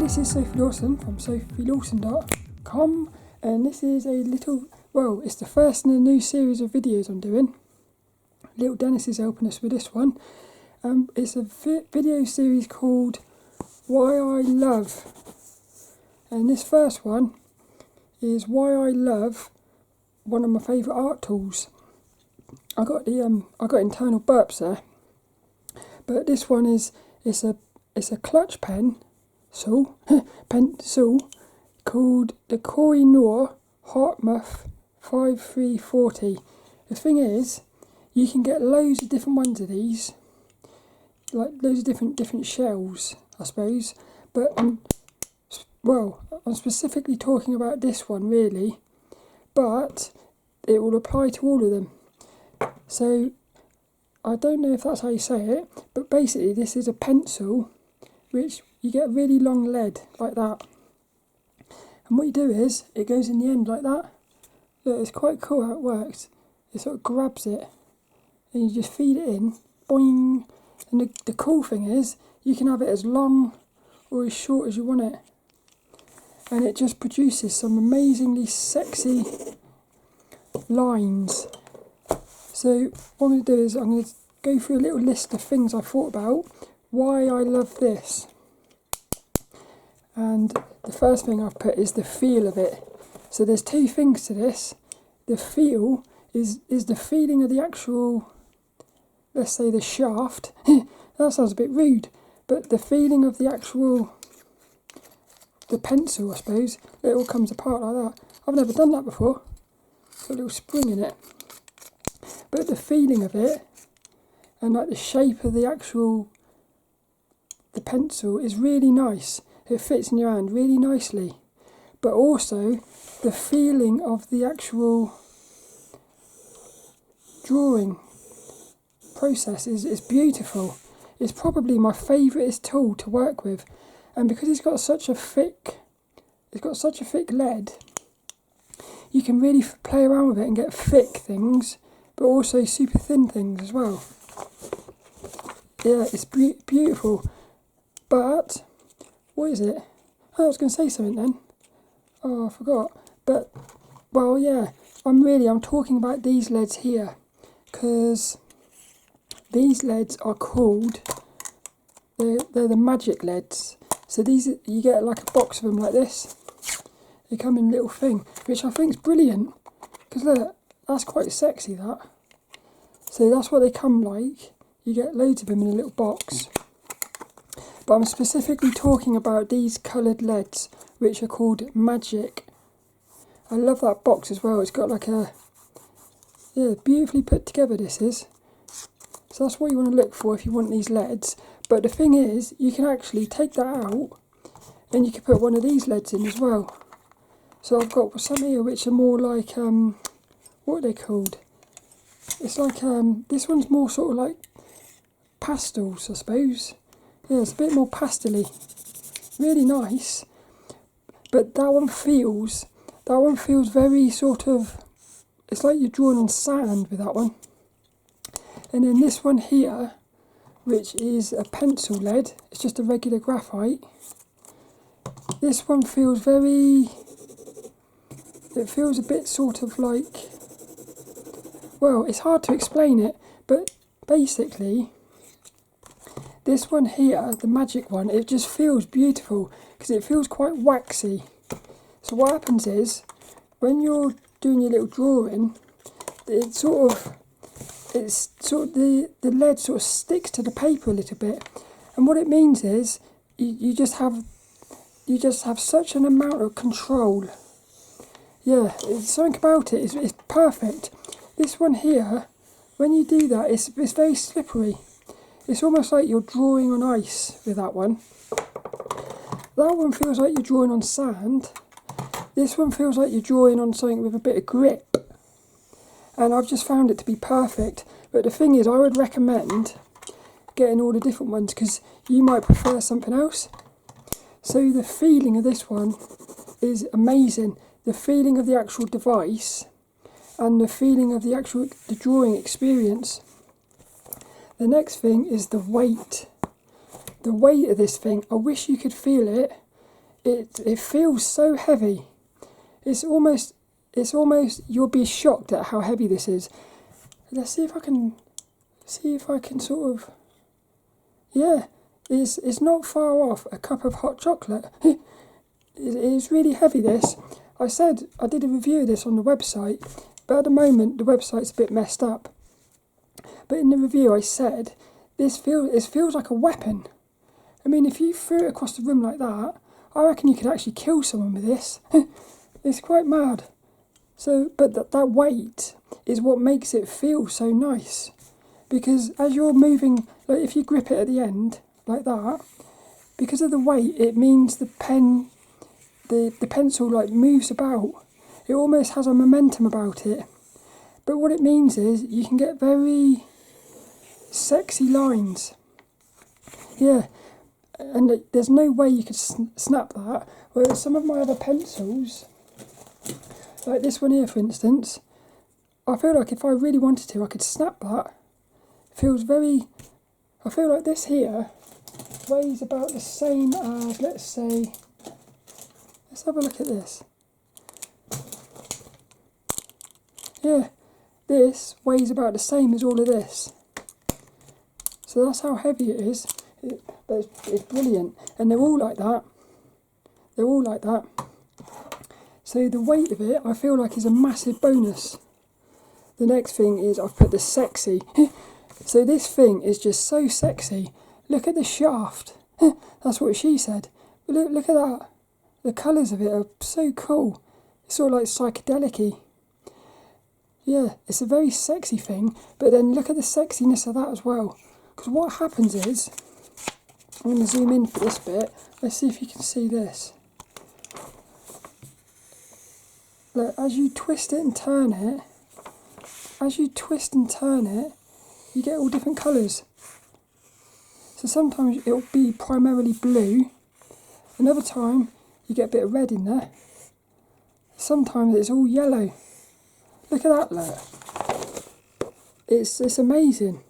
this is Sophie Lawson from sophielawson.com, and this is a little, well, it's the first in a new series of videos I'm doing. lilDENNiS is helping us with this one. It's a video series called Why I Love, and this first one is why I love one of my favourite art tools. I got internal burps there, but this one is it's a clutch pencil called the Koh-I-Noor Hardtmuth 5340. The thing is, you can get loads of different ones of these, like loads of different shells, I suppose. But well, I'm specifically talking about this one really, but it will apply to all of them. So I don't know if that's how you say it, but basically this is a pencil which you get a really long lead like that, and what you do is it goes in the end like that. Look, it's quite cool how it works. It sort of grabs it and you just feed it in, boing. And the cool thing is you can have it as long or as short as you want it, and it just produces some amazingly sexy lines. So what I'm going to do is I'm going to go through a little list of things I thought about why I love this. And the first thing I've put is the feel of it. So there's two things to this. The feel is the feeling of the actual, let's say the shaft. That sounds a bit rude, but the feeling of the actual, the pencil, I suppose. It all comes apart like that. I've never done that before. Got a little spring in it. But the feeling of it and like the shape of the actual, the pencil is really nice. It fits in your hand really nicely. But also the feeling of the actual drawing process is beautiful. It's probably my favourite tool to work with, and because it's got such a thick lead, you can really play around with it and get thick things, but also super thin things as well. Yeah, it's beautiful. But what is it? Oh, I was going to say something then. Oh, I forgot. But well, yeah, I'm talking about these leads here, because these leads are called, they're the magic leads. So these, you get like a box of them like this. They come in a little thing, which I think is brilliant, because look, that's quite sexy, that. So that's what they come like. You get loads of them in a little box. But I'm specifically talking about these coloured leads, which are called magic. I love that box as well. It's got like a, yeah, beautifully put together this is. So that's what you want to look for if you want these leads. But the thing is, you can actually take that out and you can put one of these leads in as well. So I've got some here which are more like, what are they called? It's like, this one's more sort of like pastels, I suppose. Yeah, it's a bit more pastel-y. Really nice. But that one feels very sort of, it's like you're drawing on sand with that one. And then this one here, which is a pencil lead, it's just a regular graphite. This one feels very, it feels a bit sort of like, well, it's hard to explain it, but basically, this one here, the magic one, it just feels beautiful because it feels quite waxy. So what happens is, when you're doing your little drawing, the lead sort of sticks to the paper a little bit, and what it means is you just have such an amount of control. Yeah, it's something about it. It's perfect. This one here, when you do that, it's very slippery. It's almost like you're drawing on ice with that one. That one feels like you're drawing on sand. This one feels like you're drawing on something with a bit of grip. And I've just found it to be perfect. But the thing is, I would recommend getting all the different ones because you might prefer something else. So the feeling of this one is amazing. The feeling of the actual device and the feeling of the drawing experience. The next thing is the weight. The weight of this thing, I wish you could feel it, it feels so heavy. It's almost you'll be shocked at how heavy this is. Let's see if I can sort of, yeah, it's not far off a cup of hot chocolate. It is really heavy, this. I said I did a review of this on the website, but at the moment the website's a bit messed up. But in the review I said it feels like a weapon. I mean, if you threw it across the room like that, I reckon you could actually kill someone with this. It's quite mad. So, but that weight is what makes it feel so nice. Because as you're moving, like if you grip it at the end, like that, because of the weight, it means the pen, the pencil like moves about. It almost has a momentum about it. But what it means is you can get very sexy lines. Yeah, and there's no way you could snap that. Whereas some of my other pencils, like this one here for instance, I feel like if I really wanted to, I could snap that. It feels very, I feel like this here weighs about the same as, let's say, let's have a look at this. Yeah, this weighs about the same as all of this. So that's how heavy it is. But it's brilliant. And they're all like that. They're all like that. So the weight of it, I feel like, is a massive bonus. The next thing is I've put the sexy. So this thing is just so sexy. Look at the shaft. That's what she said. But look at that. The colours of it are so cool. It's sort of like psychedelic-y. Yeah, it's a very sexy thing. But then look at the sexiness of that as well. Because what happens is, I'm going to zoom in for this bit. Let's see if you can see this. Look, as you twist it and turn it, you get all different colours. So sometimes it'll be primarily blue. Another time you get a bit of red in there. Sometimes it's all yellow. Look at that, look. It's amazing.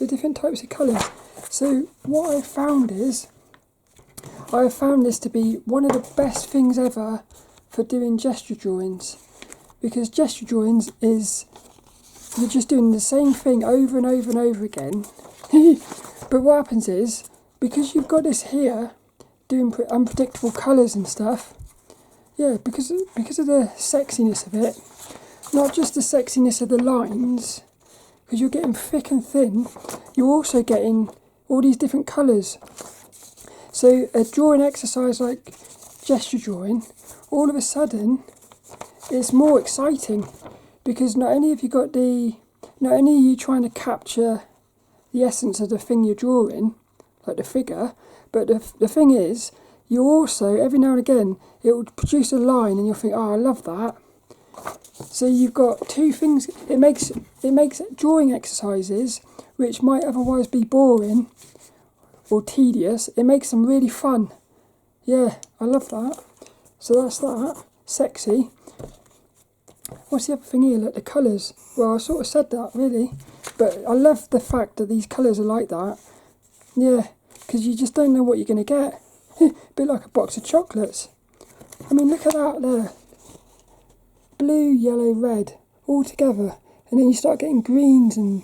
The different types of colours. So what I found is, I have found this to be one of the best things ever for doing gesture drawings. Because gesture drawings is, you're just doing the same thing over and over and over again. But what happens is, because you've got this here, doing unpredictable colours and stuff, yeah, because of the sexiness of it, not just the sexiness of the lines, because you're getting thick and thin, you're also getting all these different colours. So a drawing exercise like gesture drawing, all of a sudden, it's more exciting, because not only are you trying to capture the essence of the thing you're drawing, like the figure, but the thing is, you also, every now and again, it will produce a line and you'll think, oh, I love that. So you've got two things. It makes drawing exercises, which might otherwise be boring or tedious, it makes them really fun. Yeah, I love that. So that's that. Sexy. What's the other thing here? Like the colours. Well, I sort of said that, really. But I love the fact that these colours are like that. Yeah, because you just don't know what you're going to get. A bit like a box of chocolates. I mean, look at that there. Blue, yellow, red, all together. And then you start getting greens and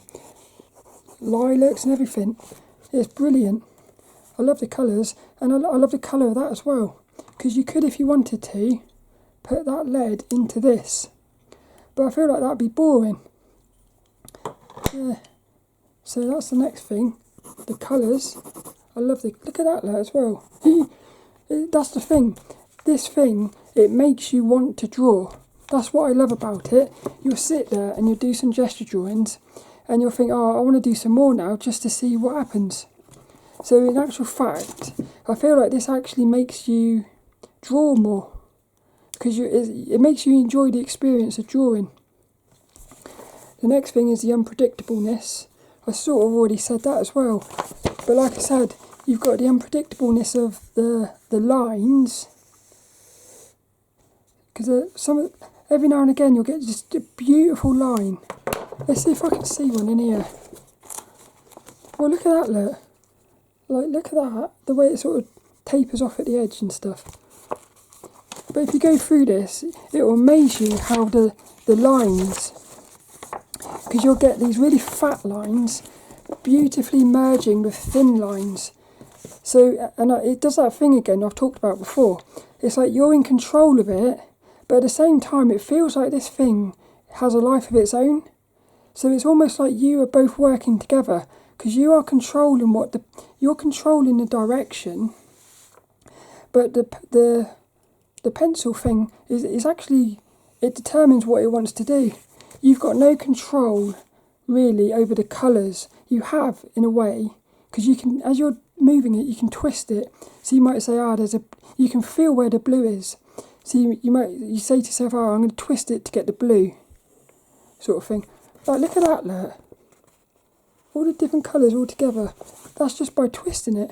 lilacs and everything. It's brilliant. I love the colours, and I love the colour of that as well. Because you could, if you wanted to, put that lead into this. But I feel like that'd be boring. Yeah. So that's the next thing. The colours. I love look at that lead as well. That's the thing. This thing, it makes you want to draw. That's what I love about it. You'll sit there and you'll do some gesture drawings and you'll think, oh, I want to do some more now just to see what happens. So in actual fact, I feel like this actually makes you draw more, because it makes you enjoy the experience of drawing. The next thing is the unpredictableness. I sort of already said that as well. But like I said, you've got the unpredictableness of the lines. Because every now and again you'll get just a beautiful line. Let's see if I can see one in here. Well, look at that, look. Like, look at that. The way it sort of tapers off at the edge and stuff. But if you go through this, it will amaze you how the lines, because you'll get these really fat lines beautifully merging with thin lines. So, and it does that thing again I've talked about before. It's like you're in control of it, but at the same time it feels like this thing has a life of its own. So it's almost like you are both working together, because you are controlling you're controlling the direction, but the pencil thing is actually, it determines what it wants to do. You've got no control really over the colours. You have, in a way, because you can, as you're moving it, you can twist it. So you might say, you can feel where the blue is. So you say to yourself, I'm going to twist it to get the blue, sort of thing. Like, look at that, look. All the different colours all together. That's just by twisting it.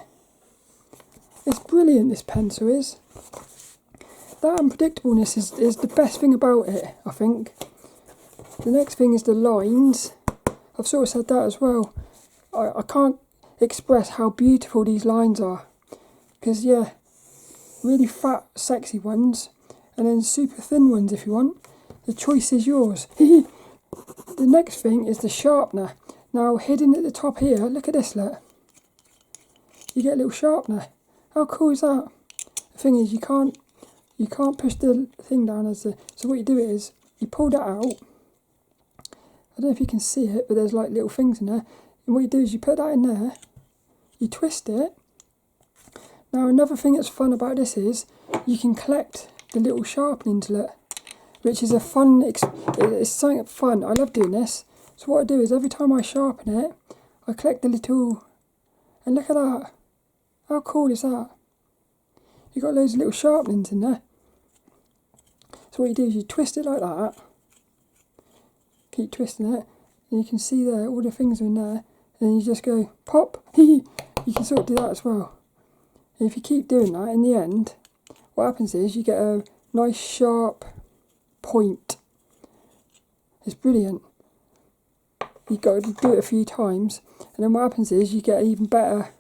It's brilliant, this pencil is. That unpredictableness is the best thing about it, I think. The next thing is the lines. I've sort of said that as well. I can't express how beautiful these lines are. Because, yeah, really fat, sexy ones, and then super thin ones if you want. The choice is yours. The next thing is the sharpener. Now, hidden at the top here, look at this, look. You get a little sharpener. How cool is that? The thing is, you can't push the thing down so what you do is, you pull that out. I don't know if you can see it, but there's like little things in there. And what you do is you put that in there, you twist it. Now, another thing that's fun about this is, you can collect the little sharpenings, look, which is a fun, it's something fun. I love doing this. So what I do is, every time I sharpen it, I collect the little, and look at that. How cool is that? You've got loads of little sharpenings in there. So what you do is you twist it like that, keep twisting it, and you can see there, all the things are in there, and then you just go, pop, you can sort of do that as well. And if you keep doing that, in the end, what happens is you get a nice sharp point. It's brilliant. You've got to do it a few times, and then what happens is you get even better,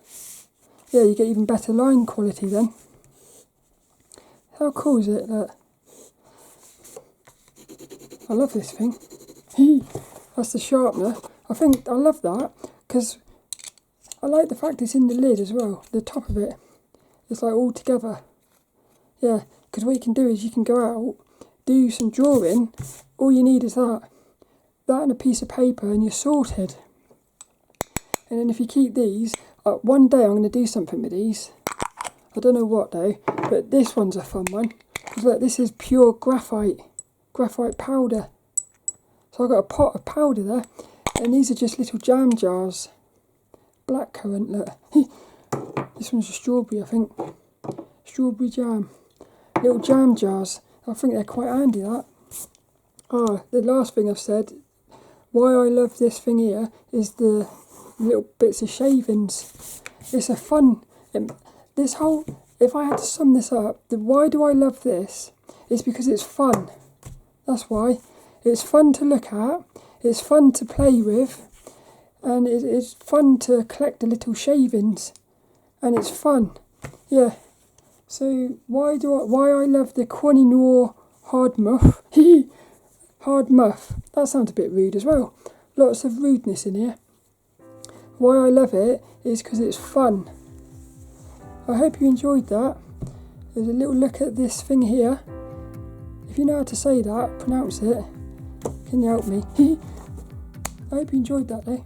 you get even better line quality then. How cool is it? Look. I love this thing. That's the sharpener. I love that, because I like the fact it's in the lid as well, the top of it. It's like all together. Yeah, because what you can do is you can go out, do some drawing, all you need is that and a piece of paper, and you're sorted. And then if you keep these, one day I'm going to do something with these. I don't know what though, but this one's a fun one. Because look, this is pure graphite powder. So I've got a pot of powder there, and these are just little jam jars. Blackcurrant, look. This one's a strawberry, I think. Strawberry jam. Little jam jars. I think they're quite handy, that. The last thing I've said, why I love this thing here, is the little bits of shavings. It's a fun, if I had to sum this up, why do I love this, is because it's fun. That's why. It's fun to look at, it's fun to play with, and it's fun to collect the little shavings, and it's fun. Yeah. So why I love the Koh-I-Noor Hardtmuth. Hardtmuth. That sounds a bit rude as well. Lots of rudeness in here. Why I love it is because it's fun. I hope you enjoyed that. There's a little look at this thing here. If you know how to say that, pronounce it, can you help me? I hope you enjoyed that though.